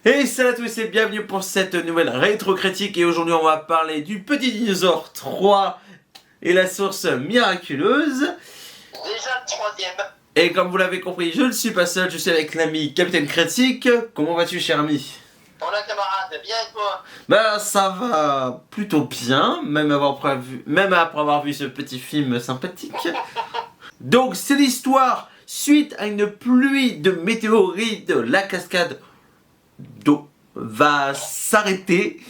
Et salut à tous et bienvenue pour cette nouvelle rétro-critique. Et aujourd'hui on va parler du Petit Dinosaure 3 et la source miraculeuse. Déjà le troisième. Et comme vous l'avez compris, je ne suis pas seul, je suis avec l'ami Capitaine Critique. Comment vas-tu, cher ami? Voilà camarade, bien et toi? Bah ça va plutôt bien, même après avoir vu ce petit film sympathique. Donc c'est l'histoire suite à une pluie de météorites, la cascade d'eau va s'arrêter.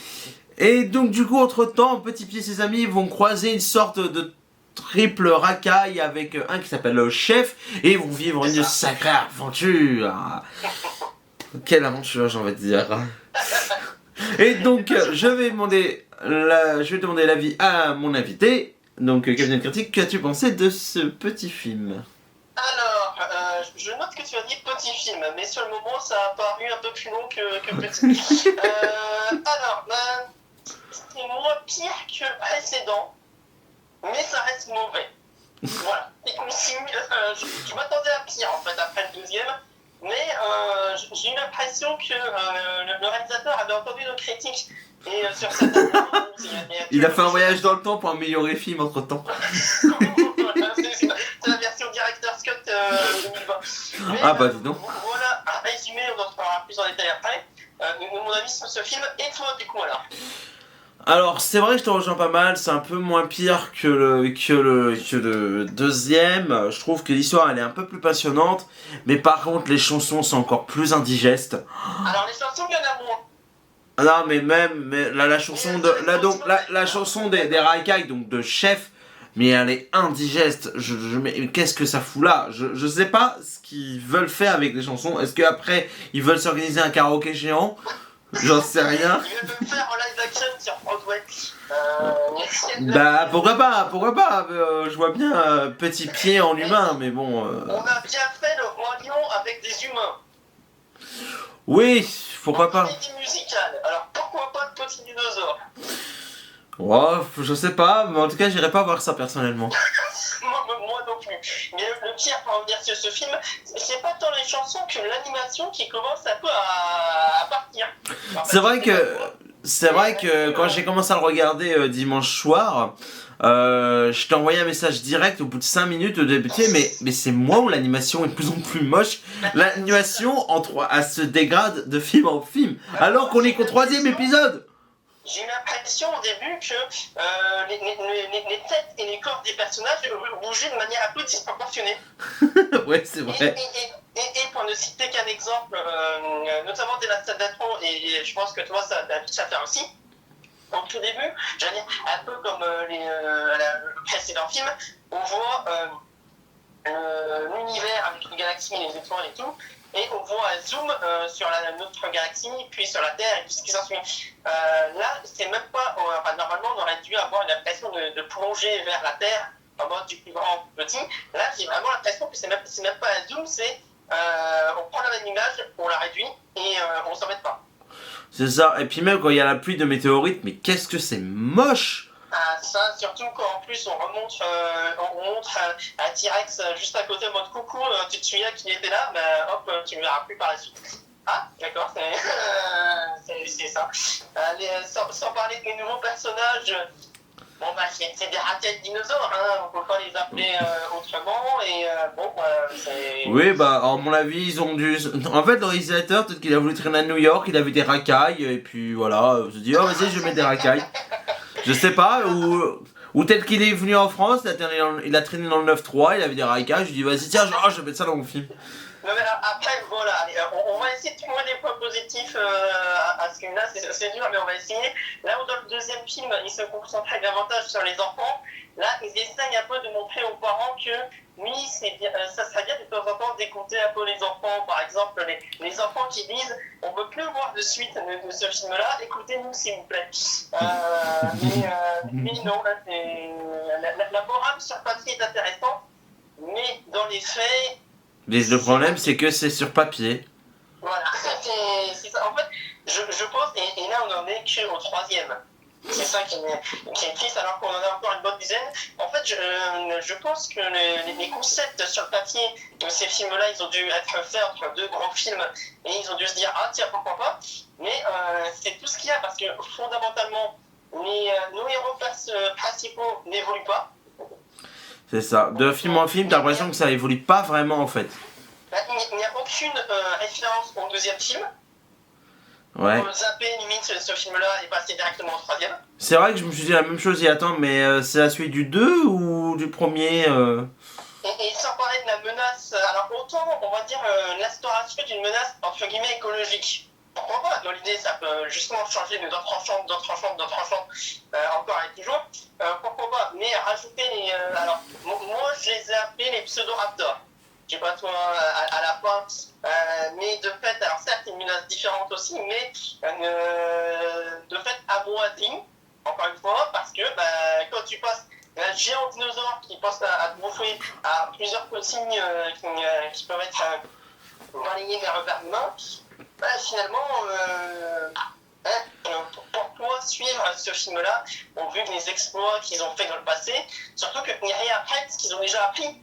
Et donc du coup entre temps, Petit Pied et ses amis vont croiser une sorte de triple racaille avec un qui s'appelle le chef et ils vont vivre une sacrée aventure. Quelle aventure, j'ai envie de dire. Et donc je vais demander l'avis à mon invité. Donc Capitaine Critique, qu'as-tu pensé de ce petit film? Alors, je note que tu as dit petit film, mais sur le moment ça a paru un peu plus long que petit. C'est moins pire que le précédent, mais ça reste mauvais. Voilà, c'est consigne. Je m'attendais à pire en fait après le deuxième, mais j'ai eu l'impression que le réalisateur avait entendu nos critiques et sur cette Il a fait un voyage dans le temps pour améliorer le film entre temps. C'est la version Director's Cut 2020. Mais, ah bah dis donc. Voilà, un résumé, on en parlera plus en détail après. Mon avis sur ce film, et toi du coup alors? Alors c'est vrai que je te rejoins pas mal, c'est un peu moins pire que le deuxième. Je trouve que l'histoire elle est un peu plus passionnante, mais par contre les chansons sont encore plus indigestes. Alors les chansons il y en a moins. Non mais la chanson de la chanson des Raikais, donc de Chef, mais elle est indigeste. Mais qu'est-ce que ça fout là? Je sais pas ce qu'ils veulent faire avec les chansons. Est-ce qu'après ils veulent s'organiser un karaoké géant? J'en sais rien. Ils veulent me faire en live action sur Broadway. Bah pourquoi pas, je vois bien Petit Pied en humain, mais bon... On a bien fait le Roi Lion avec des humains. Oui, pourquoi pas. Comédie musicale, alors pourquoi pas le Petit Dinosaure? Oh, je sais pas, mais en tout cas j'irai pas voir ça personnellement. Moi non plus. Mais le pire pour revenir sur ce film, c'est pas tant les chansons que l'animation qui commence un peu à partir. C'est vrai que quand j'ai commencé à le regarder dimanche soir, je t'ai envoyé un message direct au bout de 5 minutes de débuter, mais c'est moi où l'animation est de plus en plus moche. L'animation elle se dégrade de film en film, alors qu'on est qu'au 3e épisode. J'ai eu l'impression au début que les têtes et les corps des personnages bougeaient de manière un peu disproportionnée. Ouais, c'est vrai. Et pour ne citer qu'un exemple, notamment des Last Datron, et je pense que toi ça a dû faire aussi. Au tout début, j'allais dire, un peu comme le précédent film, on voit l'univers avec les galaxies, les étoiles et tout, et on voit un zoom sur notre galaxie, puis sur la Terre et tout ce qui s'ensuit. Là, c'est même pas. Normalement, on aurait dû avoir l'impression de plonger vers la Terre en mode du plus grand au plus petit. Là, j'ai vraiment l'impression que c'est même pas un zoom, c'est on prend la même image, on la réduit et on s'en met pas. C'est ça, et puis même quand il y a la pluie de météorites, mais qu'est-ce que c'est moche! Ça, surtout quand en plus on montre un T-Rex juste à côté en mode coucou, tu te souviens qu'il était là, bah hop, tu ne verras plus par la suite. Ah, d'accord, c'est ça. Allez, sans parler des nouveaux personnages, bon bah c'est des raquettes dinosaures, hein, on peut pas les appeler autrement, et c'est... Oui, bah, à mon avis, ils ont dû... En fait, le réalisateur, peut-être qu'il a voulu traîner à New York, il avait des racailles, et puis voilà, il se dit, oh vas-y, je mets des racailles. Je sais pas, ou peut-être qu'il est venu en France, il a traîné dans le 9-3, il avait des racailles, je dis, vas-y, tiens, je vais mettre ça dans mon film. Non mais après, voilà, allez, on va essayer de trouver des points positifs à ce film-là, c'est dur, mais on va essayer. Là où dans le deuxième film, ils se concentraient davantage sur les enfants, là, ils essayent un peu de montrer aux parents que, oui, ça serait bien de temps en temps d'écouter un peu les enfants, par exemple, les enfants qui disent « on ne veut plus voir de suite de ce film-là, écoutez-nous s'il vous plaît ». Mais non, là, la morale sur papier est intéressante, mais dans les faits... Mais le problème, c'est que c'est sur papier. Voilà, c'est ça. En fait, je pense, et là on en est qu'au 3e. C'est ça qui est triste, alors qu'on en a encore une bonne dizaine. En fait, je pense que les concepts sur le papier de ces films-là, ils ont dû être faits entre deux grands films et ils ont dû se dire ah tiens pourquoi pas. Mais c'est tout ce qu'il y a parce que fondamentalement nos héros principaux n'évoluent pas. C'est ça. De film en film, t'as l'impression que ça évolue pas vraiment en fait. Il n'y a aucune référence au deuxième film. Ouais. On peut zapper limite ce film-là et passer directement au troisième. C'est vrai que je me suis dit la même chose il y a temps, mais c'est la suite du 2 ou du premier Et sans parler de la menace, alors autant on va dire l'instauration d'une menace entre guillemets écologique. Pourquoi pas? Dans l'idée, ça peut justement changer de d'autres enchants, encore et toujours. Pourquoi pas? Mais rajouter les. Alors, moi, je les ai appelés les pseudo-raptors. Je sais pas toi à la fin. Mais de fait, alors certes, une menace différente aussi, mais de fait amoindrie, encore une fois, parce que quand tu passes un géant dinosaure qui passe à te bouffer à plusieurs consignes qui peuvent être balayées vers l'humain, finalement, pourquoi suivre ce film-là au vu des exploits qu'ils ont fait dans le passé, surtout qu'il n'y a rien après ce qu'ils ont déjà appris,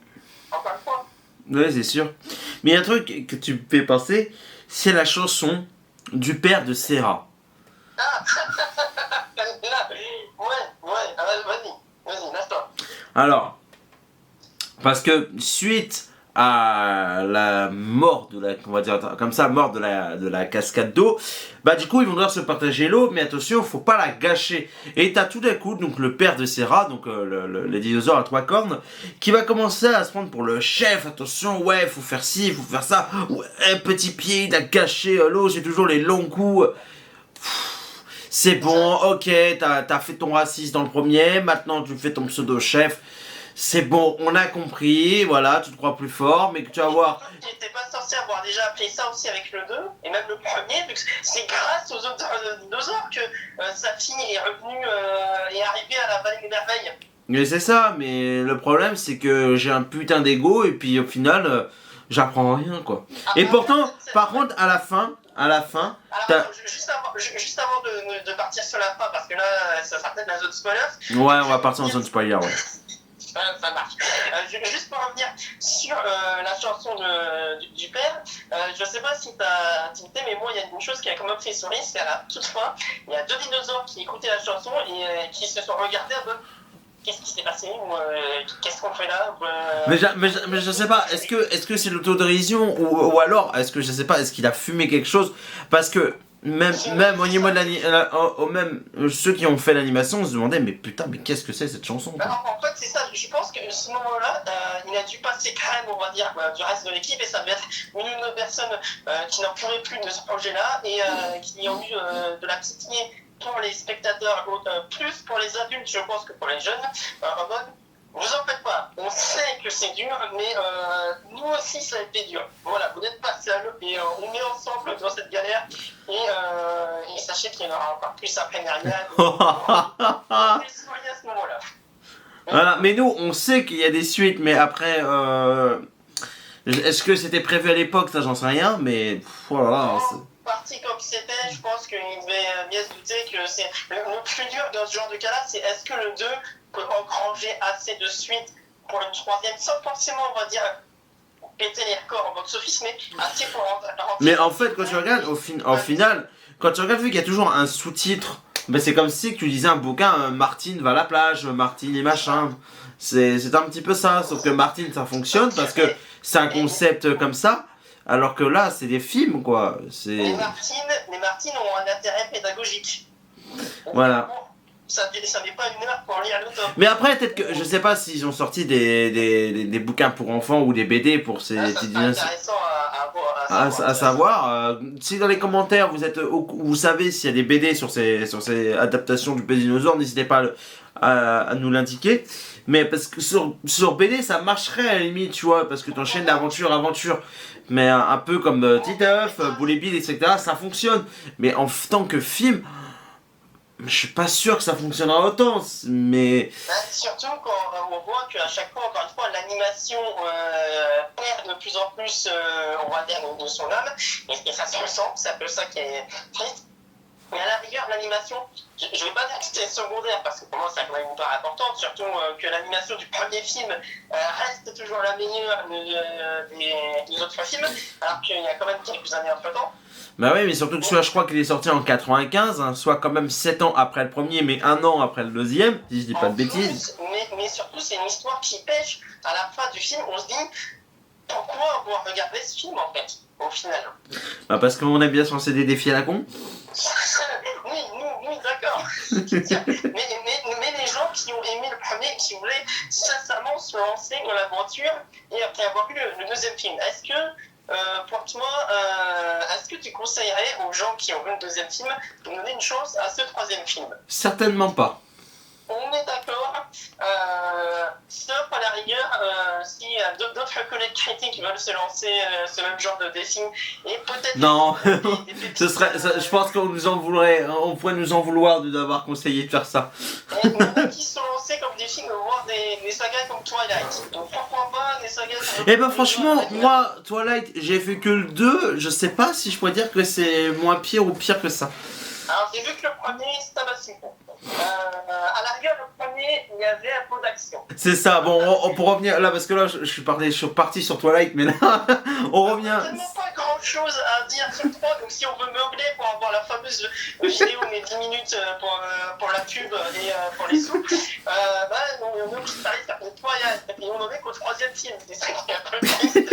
encore une fois. Ouais, c'est sûr. Mais il y a un truc que tu me fais penser, c'est la chanson du père de Serra. Ah vas-y, lâche-toi. Alors, parce que suite à la mort de la, on va dire comme ça, mort de la cascade d'eau, bah du coup ils vont devoir se partager l'eau, mais attention, faut pas la gâcher. Et t'as tout d'un coup donc le père de Serra, donc le dinosaure à 3 cornes, qui va commencer à se prendre pour le chef. Attention, ouais, faut faire ci, faut faire ça. Ouais, petit pied, il a gâché l'eau, c'est toujours les longs coups. C'est bon, ok, t'as fait ton raciste dans le premier, maintenant tu fais ton pseudo-chef. C'est bon, on a compris, voilà, tu te crois plus fort, mais que tu vas voir. Tu n'étais pas censé avoir déjà appris ça aussi avec le 2, et même le premier, vu que c'est grâce aux autres dinosaures que sa fille est revenue et arrivée à la vallée des merveilles. Mais c'est ça, mais le problème c'est que j'ai un putain d'ego et puis au final, j'apprends rien quoi. Et pourtant, par contre, à la fin. Alors, juste avant de partir sur la fin, parce que là, ça sera peut-être la zone spoiler. Ouais, on va partir en zone spoiler, ouais. Ça marche. Juste pour revenir sur la chanson du père, je sais pas si t'as tilté, mais moi il y a une chose qui a quand même fait sourire, c'est à la toute fin, il y a deux dinosaures qui écoutaient la chanson et qui se sont regardés un peu. Qu'est-ce qui s'est passé ou qu'est-ce qu'on fait là mais je sais pas, est-ce que c'est l'autodérision ou alors est-ce que je sais pas, est-ce qu'il a fumé quelque chose, parce que même au niveau de même ceux qui ont fait l'animation se demandaient mais putain mais qu'est-ce que c'est cette chanson quoi. En fait c'est ça, je pense que ce moment-là il a dû passer crème on va dire du reste de l'équipe et ça devait être une personne qui n'en pourrait plus de ce projet-là et qui ont eu de la pitié pour les spectateurs, plus pour les adultes je pense que pour les jeunes, en mode vous en faites pas, on sait que c'est dur, mais nous aussi ça a été dur. Voilà, vous n'êtes pas seuls et on est ensemble dans cette galère et sachez qu'il y en aura encore plus après derrière. On est souriez à ce moment-là. Voilà, mais nous on sait qu'il y a des suites, mais après est-ce que c'était prévu à l'époque, ça j'en sais rien, mais voilà. Parti comme c'était, je pense qu'il devait bien se douter que c'est le plus dur dans ce genre de cas-là, c'est est-ce que le 2 peut engranger assez de suite pour une troisième, sans forcément, on va dire, péter les records en box-office, mais assez pour rentrer. Mais en fait, quand tu regardes, au final, quand tu regardes, vu qu'il y a toujours un sous-titre, ben c'est comme si tu lisais un bouquin, Martine va à la plage, Martine et machin. C'est un petit peu ça, sauf que Martine ça fonctionne parce que c'est un concept comme ça. Alors que là, c'est des films, quoi. Les Martines ont un intérêt pédagogique. Voilà. Ça n'est pas une heure pour lire l'auteur. Mais après, peut-être que je sais pas s'ils ont sorti des bouquins pour enfants ou des BD pour ces petits dinosaures. C'est intéressant à savoir. Si dans les commentaires vous savez s'il y a des BD sur ces adaptations du Petit Dinosaure, n'hésitez pas à nous l'indiquer. Mais parce que sur BD ça marcherait à la limite, tu vois, parce que t'enchaînes d'aventure à aventure. Mais un peu comme Titeuf, Boulet Bill, etc. ça fonctionne. Mais en tant que film, je suis pas sûr que ça fonctionnera autant. Mais. Surtout quand on voit qu'à chaque fois, encore une fois, l'animation perd de plus en plus, on va dire, de son âme. Et ça se ressent, c'est un peu ça qui est triste. Mais à la rigueur, l'animation, je vais pas dire que c'était secondaire, parce que pour moi, c'est quand même une part importante, surtout que l'animation du premier film reste toujours la meilleure des autres films, alors qu'il y a quand même quelques années entre temps. Bah oui, mais surtout que celui-là, je crois qu'il est sorti en 95, hein, soit quand même 7 ans après le premier, mais 1 an après le deuxième, si je dis pas de bêtises. Mais surtout, c'est une histoire qui pêche. À la fin du film, on se dit pourquoi avoir regardé ce film en fait, au final. Bah parce qu'on aime bien se lancer des défis à la con. Oui, d'accord. mais les gens qui ont aimé le premier, qui voulaient sincèrement se lancer dans l'aventure, et après avoir vu le deuxième film, est-ce que pour toi, est-ce que tu conseillerais aux gens qui ont vu le deuxième film de donner une chance à ce troisième film? Certainement pas. On est d'accord. Sauf à la rigueur, si d'autres collègues critiques veulent se lancer ce même genre de défi, et peut-être. Non, ce serait, je pense qu'on nous en voudrait, on pourrait nous en vouloir de d'avoir conseillé de faire ça. Et il y en a qui se sont lancés comme défi de voir des sagas comme Twilight. Donc pourquoi pas des sagas comme. Eh ben franchement, moi, Twilight, j'ai vu que le 2, je sais pas si je pourrais dire que c'est moins pire ou pire que ça. Alors j'ai vu que le premier, c'était pas si bon. À la rigueur, le premier, il y avait un peu d'action. C'est ça, bon, on peut revenir là, parce que là, je suis parti sur Twilight, mais là, on revient. Il n'y a tellement pas grand chose à dire sur le 3, donc si on veut meubler pour avoir la fameuse vidéo, mais 10 minutes pour la pub et pour les sous, on a qui s'arrête sur Twilight, et on en est qu'au troisième film. C'est ça qui est un peu triste.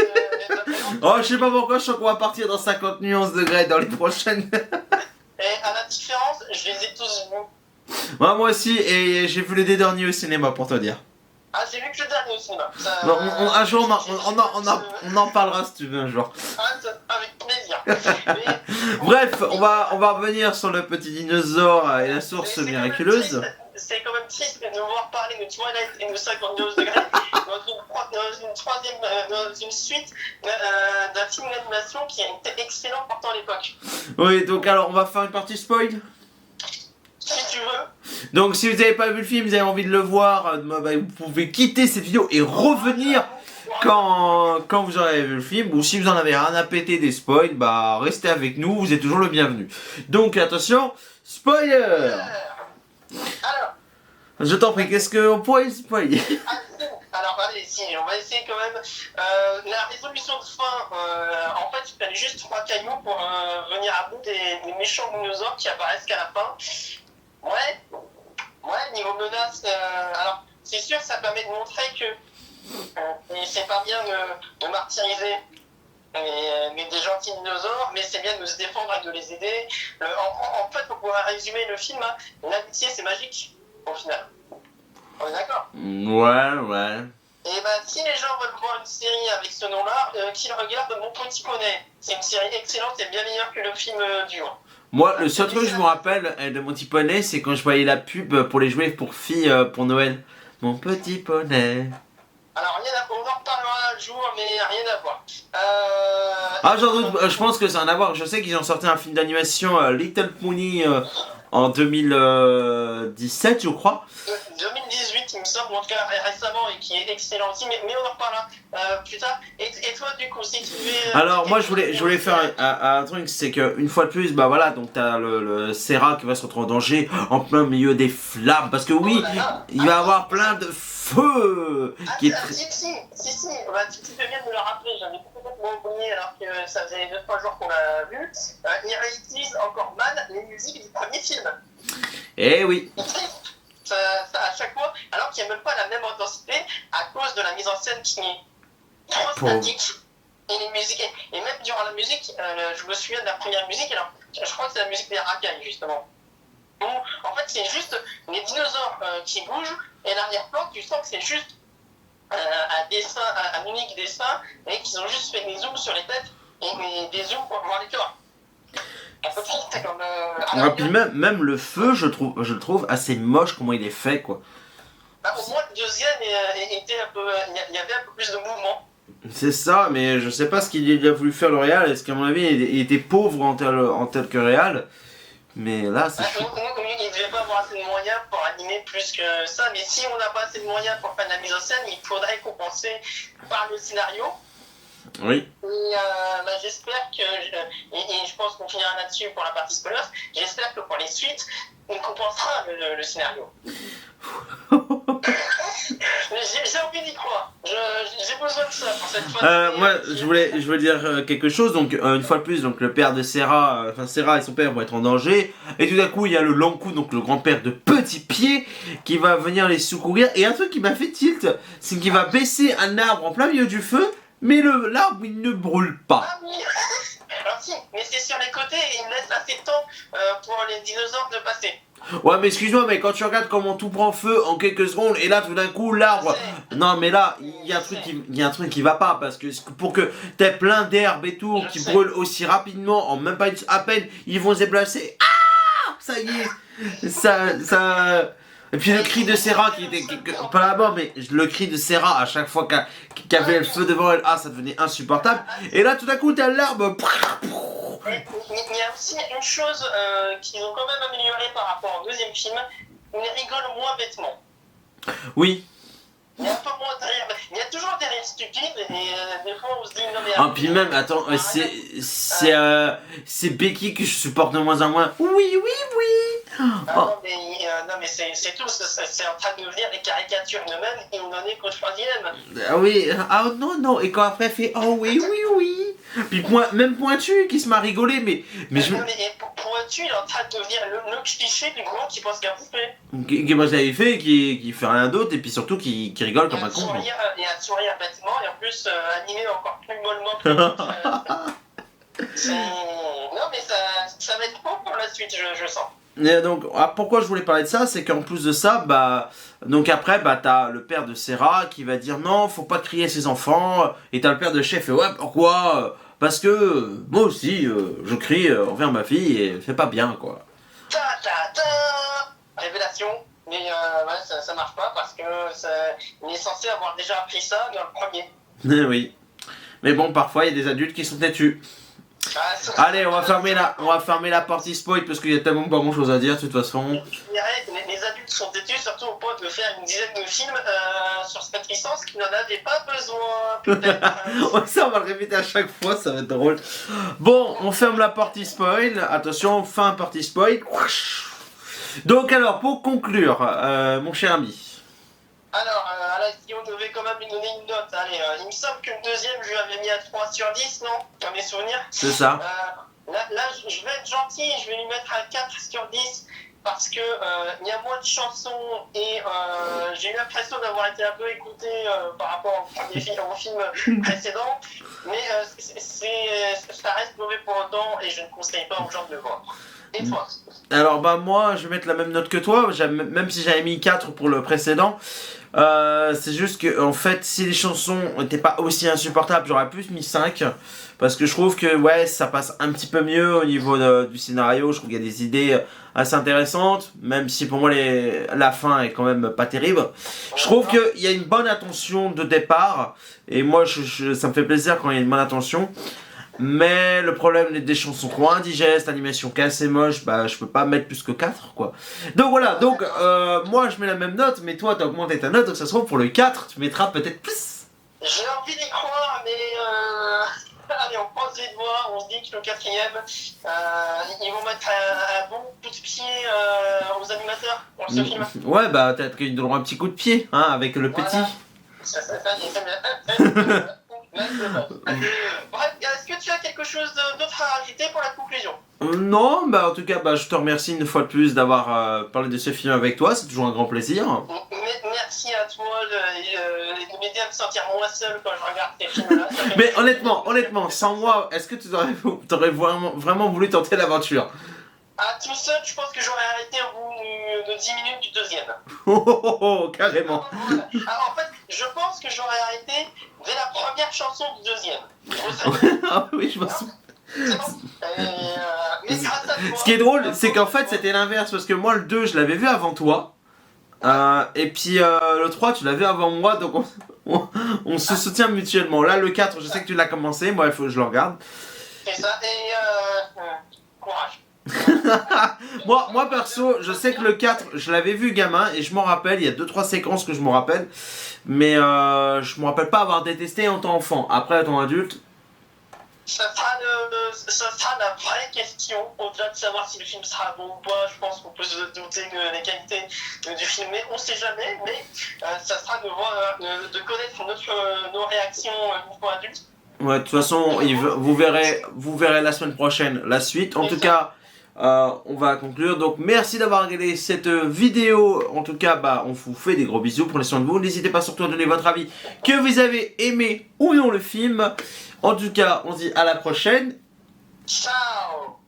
Oh, je sais pas pourquoi, je sens qu'on va partir dans 50 nuances degrés dans les prochaines. Et à la différence, je les ai tous vus. Moi aussi, et j'ai vu les deux derniers au cinéma pour te dire. Ah, j'ai vu que le dernier au cinéma. Non, un jour, on en parlera si tu veux un jour. Avec plaisir. Bref, on va revenir sur le petit dinosaure et la source miraculeuse. C'est quand même triste de nous voir parler de Twilight et de 52 degrés dans une suite d'un film d'animation qui a été excellent pourtant à l'époque. Oui, donc alors on va faire une partie spoil. Si tu veux. Donc si vous n'avez pas vu le film, vous avez envie de le voir, vous pouvez quitter cette vidéo et revenir quand vous aurez vu le film. Ou si vous en avez rien à péter des spoils, bah restez avec nous, vous êtes toujours le bienvenu. Donc attention, spoiler. Alors. Je t'en prie, qu'est-ce qu'on pourrait spoiler? Alors allez, si, on va essayer quand même. La résolution de fin, en fait, il fallait juste 3 cailloux pour venir à bout des méchants dinosaures qui apparaissent qu'à la fin. Ouais, niveau menace, alors c'est sûr, ça permet de montrer que c'est pas bien de martyriser des gentils dinosaures, mais c'est bien de se défendre et de les aider. En fait, pour pouvoir résumer le film, hein, l'amitié c'est magique, au final. On est d'accord? Ouais. Et bah, si les gens veulent voir une série avec ce nom-là, qu'ils regardent Mon Petit Poney. C'est une série excellente, c'est bien meilleur que le film dur. Moi, le seul truc que je me rappelle de Mon Petit Poney, c'est quand je voyais la pub pour les jouets pour filles pour Noël. Mon Petit Poney. Alors, on en reparlera un jour, mais rien à voir. J'en doute, je pense que ça a rien à voir. Je sais qu'ils ont sorti un film d'animation Little Pony en 2017, je crois. 2018, il me semble, en tout cas récemment, et qui est excellent aussi, mais on en reparlera plus tard. Et toi, du coup, si tu veux. Alors, moi, je voulais faire un truc, c'est qu'une fois de plus, bah voilà, donc t'as le Serra qui va se retrouver en danger en plein milieu des flammes, parce que oui, il va y avoir plein de feu. Si, bah, tu fais bien de me le rappeler, j'avais complètement oublié alors que ça faisait 2-3 jours qu'on l'a vu. Il réutilise encore mal les musiques du premier film. Eh oui. Ça, à chaque fois, alors qu'il n'y a même pas la même intensité à cause de la mise en scène qui est trop statique. Et les musiques, et même durant la musique, je me souviens de la première musique, alors je crois que c'est la musique des racailles justement. Où, en fait, c'est juste les dinosaures qui bougent, et l'arrière-plan, tu sens que c'est juste un unique dessin, et qu'ils ont juste fait des zooms sur les têtes, et des zooms pour voir les corps. Puis même le feu, je le trouve assez moche comment il est fait, quoi. Au moins le deuxième était un peu, il y avait un peu plus de mouvement. C'est ça, mais je sais pas ce qu'il a voulu faire le réal. Est-ce qu'à mon avis il était pauvre en tel que réal? Mais là c'est il ne devait pas avoir assez de moyens pour animer plus que ça, mais si on n'a pas assez de moyens pour faire de la mise en scène, il faudrait compenser par le scénario. Oui. Et j'espère que, et je pense qu'on finira là-dessus pour la partie spoiler, j'espère que pour les suites, on compensera le scénario. J'ai envie d'y croire. J'ai besoin de ça pour cette fois. Moi, je voulais dire quelque chose. Donc, une fois de plus, donc le père de Serra, Serra et son père vont être en danger. Et tout d'un coup, il y a le Lankou, donc le grand-père de Petit Pied, qui va venir les secourir. Et un truc qui m'a fait tilt, c'est qu'il va baisser un arbre en plein milieu du feu, mais l'arbre il ne brûle pas. Ah oui. Alors si, mais c'est sur les côtés et il laisse assez de temps pour les dinosaures de passer. Ouais, mais excuse-moi, mais quand tu regardes comment tout prend feu en quelques secondes, et là tout d'un coup l'arbre. Non, mais là, il y a un truc qui va pas, parce que pour que t'aies plein d'herbes et tout qui brûlent aussi rapidement, en même pas à peine, ils vont se déplacer. Ah, ça y est, ça. Et puis le cri de Serra qui était pas la mort, mais le cri de Serra à chaque fois qu'il y avait le feu devant elle, ça devenait insupportable. Et là tout d'un coup t'as l'arbre. Il y a aussi une chose qu'ils ont quand même améliorée par rapport au deuxième film, ils rigolent moins bêtement. Oui. Il y a un peu moins de rire. Il y a toujours des rires stupides et des fois on se dit non mais... Ah puis même, attends, c'est Becky que je supporte de moins en moins. Oui. Non mais c'est tout, c'est en train de devenir des caricatures eux-mêmes et on en est qu'au troisième. Ah oui, non, et quand après elle fait oh oui. Puis même Pointu qui se m'a rigolé, mais je... Non mais Pointu il est en train de devenir le cliché du grand qui pense qu'à bouffer. Qui pense qu'il fait, qui fait rien d'autre, et puis surtout qui rigole comme un con. Et un sourire bêtement, et en plus animé encore plus mollement que l'autre. Non mais ça va être bon pour la suite, je sens. Et donc, pourquoi je voulais parler de ça, c'est qu'en plus de ça, donc après, t'as le père de Serra qui va dire non, faut pas crier ses enfants, et t'as le père de Chef, et ouais, pourquoi? Parce que moi aussi, je crie envers ma fille et c'est pas bien, quoi. Révélation, mais ouais, ça marche pas parce que il est censé avoir déjà appris ça dans le premier. Oui. Mais bon, parfois, il y a des adultes qui sont têtus. Allez, on va fermer la partie spoil parce qu'il y a tellement pas grand chose à dire de toute façon. Je dirais que les adultes sont têtus surtout au point de faire une dizaine de films sur cette licence qui n'en avait pas besoin. Peut-être. Ça, on va le répéter à chaque fois, ça va être drôle. Bon, on ferme la partie spoil. Attention, fin partie spoil. Donc alors, pour conclure, mon cher ami. Alors, si on devait quand même lui donner une note, allez, il me semble que le deuxième, je lui avais mis à 3 sur 10, non? Dans mes souvenirs. C'est ça. Là, je vais être gentil, je vais lui mettre un 4 sur 10, parce que il y a moins de chansons, et j'ai eu l'impression d'avoir été un peu écouté par rapport au film précédent, mais ça reste mauvais pour autant, et je ne conseille pas aux gens de le voir. Et toi? Alors moi, je vais mettre la même note que toi, même si j'avais mis 4 pour le précédent. C'est juste que en fait si les chansons n'étaient pas aussi insupportables, j'aurais plus mis 5 parce que je trouve que ouais ça passe un petit peu mieux au niveau du scénario. Je trouve qu'il y a des idées assez intéressantes, même si pour moi la fin est quand même pas terrible. Je trouve qu'il y a une bonne intention de départ et moi ça me fait plaisir quand il y a une bonne intention. Mais le problème des chansons trop indigestes, animation assez moche, je peux pas mettre plus que 4 quoi. Donc voilà, moi je mets la même note, mais toi t'as augmenté ta note, donc ça se trouve pour le 4, tu mettras peut-être plus. J'ai envie d'y croire, mais allez, on croise les doigts, on se dit que le quatrième, ils vont mettre un bon coup de pied aux animateurs pour ce film. Ouais, peut-être qu'ils donneront un petit coup de pied, hein, avec le petit. Ça bien. Bref, est-ce que tu as quelque chose d'autre à rajouter pour la conclusion? Non, en tout cas, je te remercie une fois de plus d'avoir parlé de ce film avec toi, c'est toujours un grand plaisir. Merci à toi de m'aider à me sentir moins seul quand je regarde tes films-là. Mais honnêtement, sans moi, est-ce que tu aurais vraiment voulu tenter l'aventure? Tout seul, je pense que j'aurais arrêté au bout de 10 minutes du deuxième. Carrément. Alors, en fait, je pense que j'aurais arrêté dès la première chanson du deuxième. Ah oui, je m'en souviens. C'est bon. Mais grâce à toi. Ce qui est drôle, c'est qu'en fait c'était l'inverse, parce que moi le 2 je l'avais vu avant toi, et puis le 3 tu l'as vu avant moi, donc on se soutient mutuellement. Là le 4 je sais que tu l'as commencé, moi il faut que je le regarde. C'est ça, et courage. Moi perso, je sais que le 4, je l'avais vu gamin et je m'en rappelle, il y a 2-3 séquences que je me rappelle. Mais je me rappelle pas avoir détesté en tant enfant. Après, en tant adulte... Ça sera la vraie question, au-delà de savoir si le film sera bon ou pas. Je pense qu'on peut se douter des qualités du film, mais on sait jamais. Mais ça sera de connaître nos réactions niveau adulte. Ouais, de toute façon, vous verrez la semaine prochaine la suite. En tout cas, on va conclure. Donc, merci d'avoir regardé cette vidéo. En tout cas, on vous fait des gros bisous. Prenez soin de vous. N'hésitez pas surtout à donner votre avis, que vous avez aimé ou non le film. En tout cas, on se dit à la prochaine. Ciao!